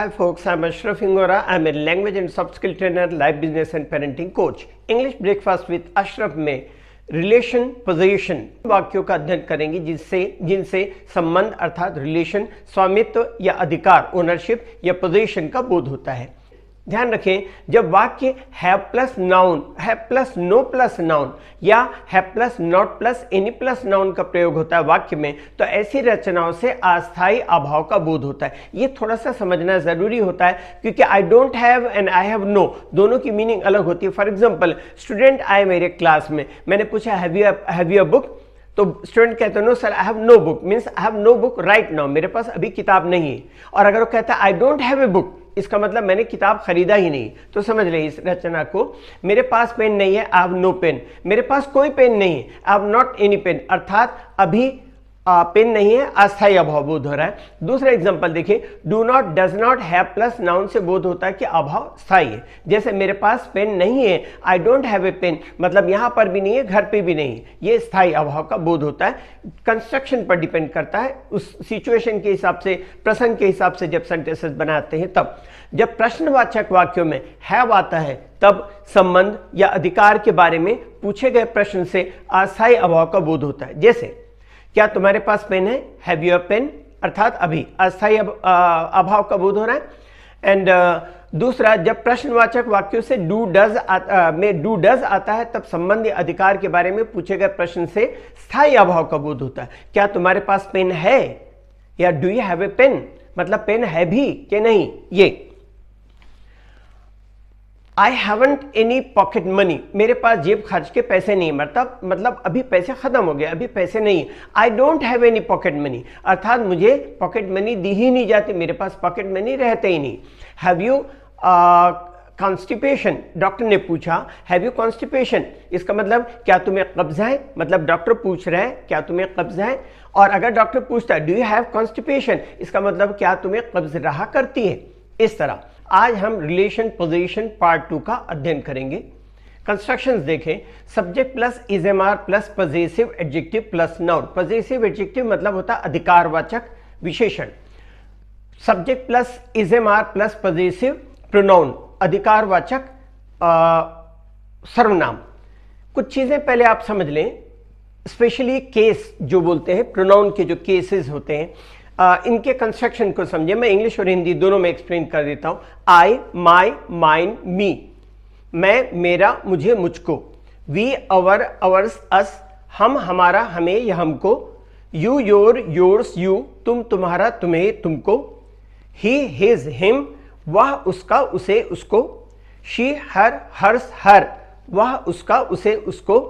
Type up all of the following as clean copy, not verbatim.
Hi folks, I'm Ashraf Ingora. I'm a language and soft skill trainer, life business and parenting coach. English breakfast with Ashraf में relation position वाक्यों का अध्ययन करेंगे जिनसे संबंध अर्थात रिलेशन, स्वामित्व या अधिकार, ओनरशिप या पोजीशन का बोध होता है। ध्यान रखें, जब वाक्य have plus noun, have plus no plus noun या have plus not plus any plus noun का प्रयोग होता है वाक्य में, तो ऐसी रचनाओं से अस्थायी अभाव का बोध होता है। ये थोड़ा सा समझना जरूरी होता है क्योंकि I don't have and I have no दोनों की मीनिंग अलग होती है। फॉर एग्जाम्पल, स्टूडेंट आए मेरे क्लास में, मैंने पूछा हैव यू अ बुक, तो स्टूडेंट कहते हैं no sir I have no book, means I have no book right now, मेरे पास अभी किताब नहीं है। और अगर वो कहता है I don't have a book, इसका मतलब मैंने किताब खरीदा ही नहीं। तो समझ ले इस रचना को, मेरे पास पेन नहीं है, आई हैव नो पेन, मेरे पास कोई पेन नहीं है, I have not any pen, अर्थात अभी पेन नहीं है, अस्थायी अभाव बोध हो रहा है। दूसरा एग्जांपल देखिए, do not does not have plus noun से बोध होता है कि अभाव स्थायी है। जैसे मेरे पास पेन नहीं है, I don't have a pen, मतलब यहां पर भी नहीं है, घर पे भी नहीं है, ये स्थायी अभाव का बोध होता है। कंस्ट्रक्शन पर डिपेंड करता है, उस सिचुएशन के हिसाब से, प्रसंग के हिसाब से जब सेंटेंसेस बनाते हैं तब। जब प्रश्नवाचक वाक्यों में हैव आता है तब संबंध या अधिकार के बारे में पूछे गए प्रश्न से अस्थायी अभाव का बोध होता है। जैसे क्या तुम्हारे पास पेन है, हैव यू अ पेन, अर्थात अभी अस्थायी अभाव का बोध हो रहा है। एंड दूसरा, जब प्रश्नवाचक वाक्यों से डू डज आता है तब संबंध या अधिकार के बारे में पूछे गए प्रश्न से स्थायी अभाव का बोध होता है। क्या तुम्हारे पास पेन है, या do you have a pen, मतलब पेन है भी कि नहीं। ये I haven't any pocket money, मेरे पास जेब खर्च के पैसे नहीं, मतलब अभी पैसे खत्म हो गए, अभी पैसे नहीं। आई don't have any pocket money, अर्थात मुझे पॉकेट मनी दी ही नहीं जाती, मेरे पास पॉकेट मनी रहते ही नहीं। हैव यू कॉन्स्टिपेशन, डॉक्टर ने पूछा हैव यू कॉन्स्टिपेशन, इसका मतलब क्या तुम्हें कब्ज है, मतलब डॉक्टर पूछ रहे हैं क्या तुम्हें कब्ज है। और अगर डॉक्टर पूछता है डू यू हैव कॉन्स्टिपेशन, इसका मतलब क्या तुम्हें कब्ज रहा करती है। इस तरह आज हम रिलेशन पोजीशन पार्ट 2 का अध्ययन करेंगे। कंस्ट्रक्शंस देखें, subject plus is am are plus possessive adjective plus noun. Possessive adjective मतलब होता है अधिकारवाचक विशेषण। Subject plus is am are plus possessive pronoun, अधिकारवाचक सर्वनाम। कुछ चीजें पहले आप समझ लें, स्पेशली केस जो बोलते हैं, प्रोनाउन के जो केसेस होते हैं, इनके कंस्ट्रक्शन को समझे। मैं इंग्लिश और हिंदी दोनों में एक्सप्लेन कर देता हूं। आई, माई, माइन, मी, मैं, मेरा, मुझे, मुझको। वी, अवर, अवर्स, अस, हम, हमारा, हमें या हमको। यू, योर, योर्स, यू, तुम, तुम्हारा, तुम्हें, तुमको। ही, हिज, हिम, वह, उसका, उसे, उसको। शी, हर, हर्स, हर, वह, उसका, उसे, उसको।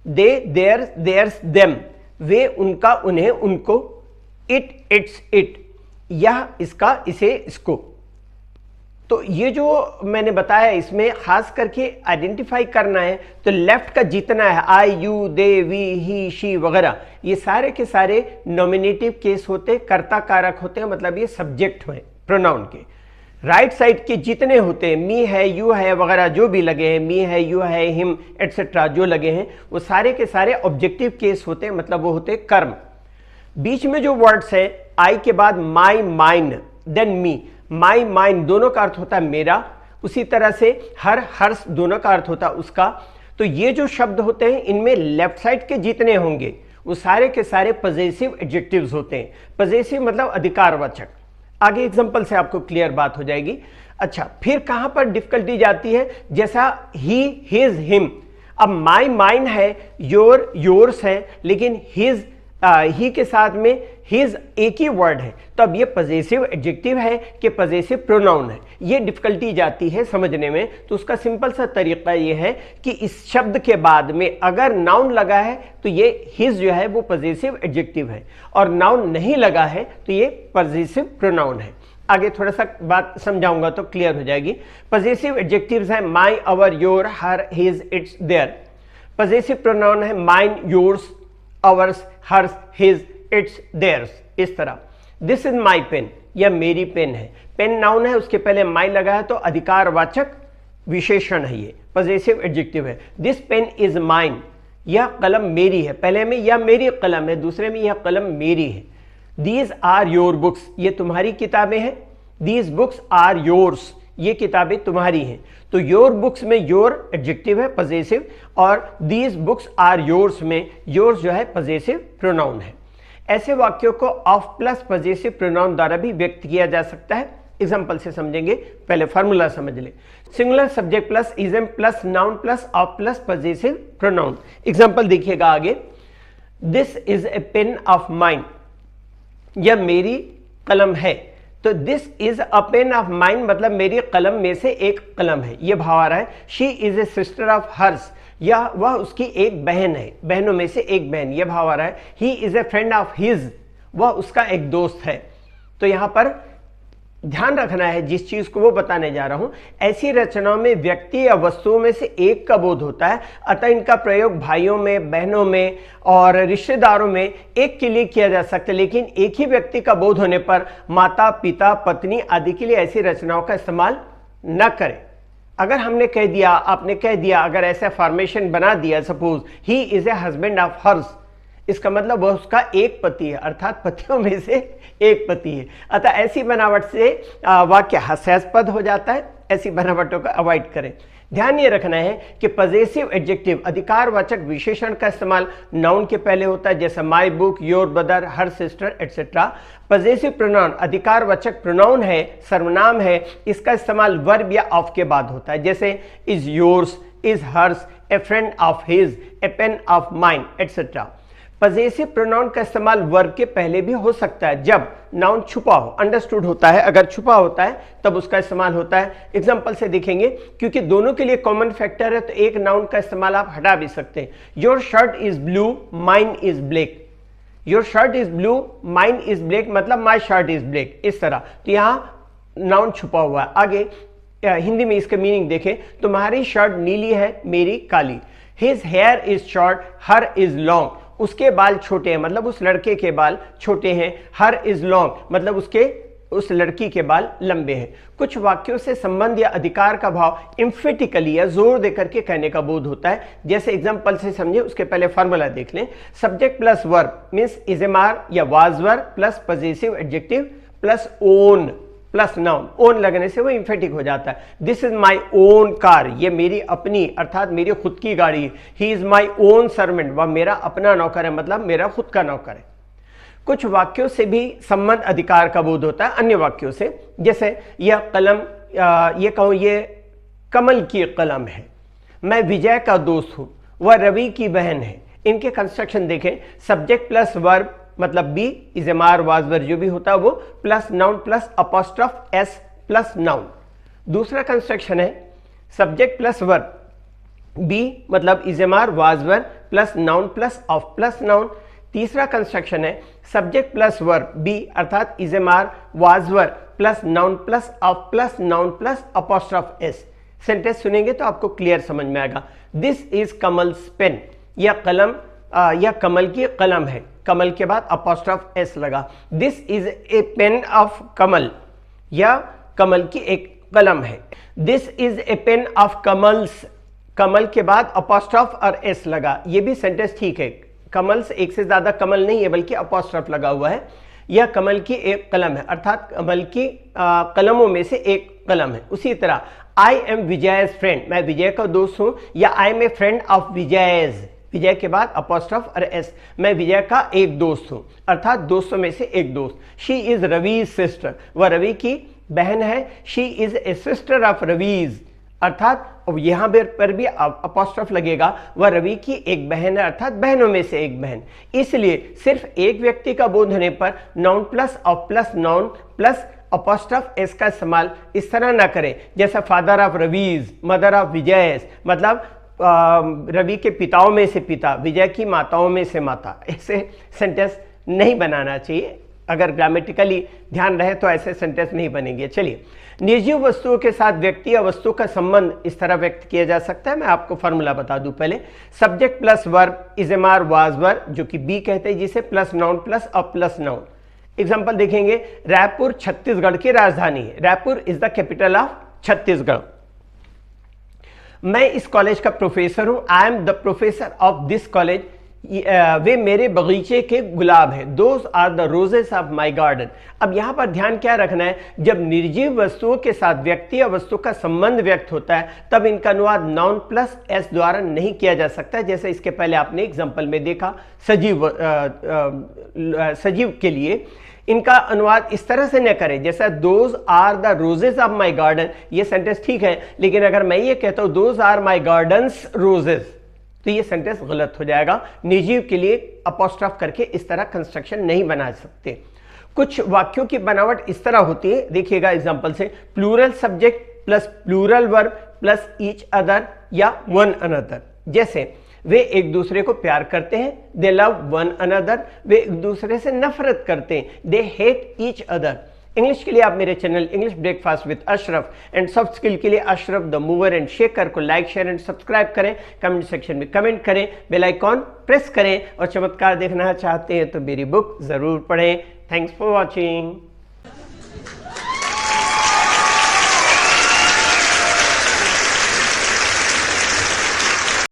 दे, देयर, देयर्स, देम, वे, उनका, उन्हें, उनको। इट, इट्स, इट, यह, इसका, इसे, इसको। तो ये जो मैंने बताया इसमें खास करके आइडेंटिफाई करना है, तो लेफ्ट का जितना है I, you, they, we, he, she वगैरह, ये सारे के सारे नॉमिनेटिव केस होते, कर्ता कारक होते हैं, मतलब ये सब्जेक्ट हैं प्रोनाउन के। राइट साइड के जितने होते हैं, मी है, यू है वगैरह जो भी लगे हैं, मी है, यू है, हिम एटसेट्रा जो लगे हैं, वो सारे के सारे ऑब्जेक्टिव केस होते हैं, मतलब वो होते कर्म। बीच में जो वर्ड्स है, आई के बाद माई, माइन, देन मी, माई, माइन दोनों का अर्थ होता है मेरा, उसी तरह से हर, हर्ष दोनों का अर्थ होता है उसका। तो ये जो शब्द होते हैं इनमें लेफ्ट साइड के जितने होंगे वो सारे के सारे पजेसिव एडजेक्टिव्स होते हैं। पजेसिव मतलब अधिकारवाचक। आगे एग्जांपल से आपको क्लियर बात हो जाएगी। अच्छा, फिर कहां पर डिफिकल्टी जाती है, जैसा ही, हिज, हिम। अब माई, माइन है, योर, योर्स है, लेकिन हिज, ही के साथ में हिज एक ही वर्ड है, तो अब ये पजेसिव एडजेक्टिव है कि पजेसिव प्रोनाउन है, ये डिफिकल्टी जाती है समझने में। तो उसका सिंपल सा तरीका ये है कि इस शब्द के बाद में अगर नाउन लगा है तो ये हिज जो है वो पजेसिव एडजेक्टिव है, और नाउन नहीं लगा है तो ये पजेसिव प्रोनाउन है। आगे थोड़ा सा बात समझाऊंगा तो क्लियर हो जाएगी। पजेसिव एडजेक्टिव्स हैं my, our, your, her, his, its, their. Possessive pronoun है mine, yours, ours, hers, his, its, theirs. इस तरह दिस इज माई पेन, यह मेरी पेन है। पेन नाउन है, उसके पहले माई लगा है तो अधिकारवाचक विशेषण है, ये पजेसिव एडजेक्टिव है। दिस पेन इज माइन, यह कलम मेरी है, पहले में यह मेरी कलम है, दूसरे में यह कलम मेरी है। दीज आर योर बुक्स, ये तुम्हारी किताबें हैं। दीज बुक्स आर योर्स, ये किताबें तुम्हारी हैं। तो योर बुक्स में योर एडजेक्टिव है पजेसिव, और दीज बुक्स आर योर्स में योर्स जो है पजेसिव प्रोनाउन है। ऐसे वाक्यों को ऑफ प्लस पजेसिव प्रोनाउन द्वारा भी व्यक्त किया जा सकता है। एग्जाम्पल से समझेंगे, पहले फॉर्मूला समझ ले। Singular subject plus is am plus noun plus of plus possessive pronoun. Example देखिएगा आगे, this is a pen of mine, यह मेरी कलम है। तो this is a pen of mine मतलब मेरी कलम में से एक कलम है, यह भाव आ रहा है। She is a sister of hers, या वह उसकी एक बहन है, बहनों में से एक बहन, यह भाव आ रहा है। ही is A friend of his, वह उसका एक दोस्त है। तो यहां पर ध्यान रखना है जिस चीज को वो बताने जा रहा हूं, ऐसी रचनाओं में व्यक्ति या वस्तुओं में से एक का बोध होता है, अतः इनका प्रयोग भाइयों में, बहनों में और रिश्तेदारों में एक के लिए किया जा सकता है, लेकिन एक ही व्यक्ति का बोध होने पर माता, पिता, पत्नी आदि के लिए ऐसी रचनाओं का इस्तेमाल न करें। अगर हमने कह दिया, आपने कह दिया, अगर ऐसा फॉर्मेशन बना दिया, suppose he is a husband of hers, इसका मतलब वह उसका एक पति है, अर्थात पतियों में से एक पति है। अतः ऐसी बनावट से वाक्य हास्यास्पद हो जाता है, ऐसी बनावटों को अवॉइड करें। ध्यान ये रखना है कि पजेसिव एडजेक्टिव अधिकारवाचक विशेषण का इस्तेमाल नाउन के पहले होता है, जैसे my book, your brother, her sister etcetera. Possessive pronoun अधिकारवाचक प्रोनाउन है, सर्वनाम है, इसका इस्तेमाल वर्ब या ऑफ के बाद होता है, जैसे is yours, is hers, a friend of his, a pen of mine etcetera. Possessive pronoun का इस्तेमाल वर्ब के पहले भी हो सकता है जब नाउन छुपा हो, अंडरस्टूड होता है, अगर छुपा होता है तब उसका इस्तेमाल होता है। एग्जांपल से देखेंगे, क्योंकि दोनों के लिए कॉमन फैक्टर है तो एक नाउन का इस्तेमाल आप हटा भी सकते हैं। Your shirt is blue, mine is black. Your shirt is blue, mine is black मतलब माई शर्ट इज ब्लैक, इस तरह। तो यहां नाउन छुपा हुआ है। आगे हिंदी में इसका मीनिंग देखें, तुम्हारी शर्ट नीली है, मेरी काली। His hair is short, her is long, उसके बाल छोटे हैं मतलब उस लड़के के बाल छोटे हैं। हर इज लॉन्ग मतलब उस लड़की के बाल लंबे हैं। कुछ वाक्यों से संबंध या अधिकार का भाव एम्फेटिकली या जोर देकर के कहने का बोध होता है, जैसे एग्जांपल से समझे, उसके पहले फॉर्मूला देख लें। सब्जेक्ट प्लस वर्ब मींस इजमार या was verb plus possessive adjective plus one plus noun. Own लगने से वो इम्फेटिक हो जाता है। This is my own car, ये मेरी अपनी अर्थात मेरी खुद की गाड़ी है। He is my own servant, वह मेरा अपना नौकर है मतलब मेरा खुद का नौकर है। कुछ वाक्यों से भी संबंध अधिकार का बोध होता है अन्य वाक्यों से, जैसे यह कलम, ये कहूं ये कमल की कलम है, मैं विजय का दोस्त हूं, वह रवि की बहन है। इनके कंस्ट्रक्शन देखें, सब्जेक्ट प्लस वर्ब मतलब बी, इजमार, वाजवर जो भी होता है वो, plus noun plus apostrophe s plus noun. दूसरा कंस्ट्रक्शन है सब्जेक्ट प्लस वर्ब, बी मतलब is am are, was were plus noun plus of plus noun. तीसरा कंस्ट्रक्शन है सब्जेक्ट प्लस वर्ब, बी अर्थात is am are, was were plus noun plus of plus noun plus apostrophe s. Sentence सुनेंगे तो आपको clear समझ में आएगा। दिस इज कमल्स पेन, यह कलम, यह कमल की कलम है, कमल के बाद अपॉस्ट्रोफ एस लगा। This is a pen of Kamal, यह कमल की एक कलम है। This is a pen of Kamal's, Kamal के बाद अपॉस्ट्रोफ और एस लगा, ये भी सेंटेंस ठीक है। कमल से एक से ज्यादा कमल नहीं है बल्कि अपॉस्ट्रोफ लगा हुआ है। यह कमल की एक कलम है अर्थात कमल की कलमों में से एक कलम है। उसी तरह आई एम विजय's फ्रेंड, मैं विजय का दोस्त हूं, या I am a friend of Vijay's, Vijay के बाद अपॉस्ट्रोफ और एस, मैं विजय का एक दोस्त हूं अर्थात दोस्तों में से एक दोस्त। शी इज रवीज सिस्टर, वह रवि की बहन है। She is a sister of Ravi's अर्थात यहां पर भी अपॉस्ट्रोफ लगेगा, वह रवि की एक बहन है अर्थात बहनों में से एक बहन। इसलिए सिर्फ एक व्यक्ति का बोध होने पर noun plus of plus noun plus apostrophe s का इस्तेमाल इस तरह ना करें जैसा father of Ravi's, mother of Vijay's, मतलब रवि के पिताओं में से पिता, विजय की माताओं में से माता। ऐसे सेंटेंस नहीं बनाना चाहिए, अगर ग्रामेटिकली ध्यान रहे तो ऐसे सेंटेंस नहीं बनेंगे। चलिए, निर्जीव वस्तुओं के साथ व्यक्ति या वस्तु का संबंध इस तरह व्यक्त किया जा सकता है। मैं आपको फॉर्मूला बता दूं पहले। Subject plus verb, is am are, was were जो कि बी कहते हैं जिसे, plus noun plus of plus noun. Example देखेंगे, रायपुर छत्तीसगढ़ की राजधानी है। Raipur is the capital of Chhattisgarh. मैं इस कॉलेज का प्रोफेसर हूं, I am the professor of this college. वे मेरे बगीचे के गुलाब हैं, those are the roses of my garden. अब यहां पर ध्यान क्या रखना है, जब निर्जीव वस्तुओं के साथ व्यक्ति या वस्तु का संबंध व्यक्त होता है तब इनका अनुवाद नाउन प्लस एस द्वारा नहीं किया जा सकता, जैसे इसके पहले आपने एग्जाम्पल में देखा सजीव के लिए इनका अनुवाद इस तरह से न करें, जैसा those are the roses of my garden. ये सेंटेंस ठीक है, लेकिन अगर मैं ये कहता हूं those are my garden's roses, तो ये सेंटेंस गलत हो जाएगा। निर्जीव के लिए अपोस्ट्रॉफ करके इस तरह कंस्ट्रक्शन नहीं बना सकते। कुछ वाक्यों की बनावट इस तरह होती है, देखिएगा एग्जांपल से, plural subject plus plural verb plus each other या वन अनदर। जैसे वे एक दूसरे को प्यार करते हैं, दे लव वन अनदर। वे एक दूसरे से नफरत करते हैं, they hate each other. English के लिए आप मेरे channel English breakfast with Ashraf and soft skill के लिए Ashraf the mover and shaker को लाइक शेयर एंड सब्सक्राइब करें, कमेंट सेक्शन में कमेंट करें, बेल आइकॉन प्रेस करें और चमत्कार देखना चाहते हैं तो मेरी बुक जरूर पढ़ें। Thanks for watching.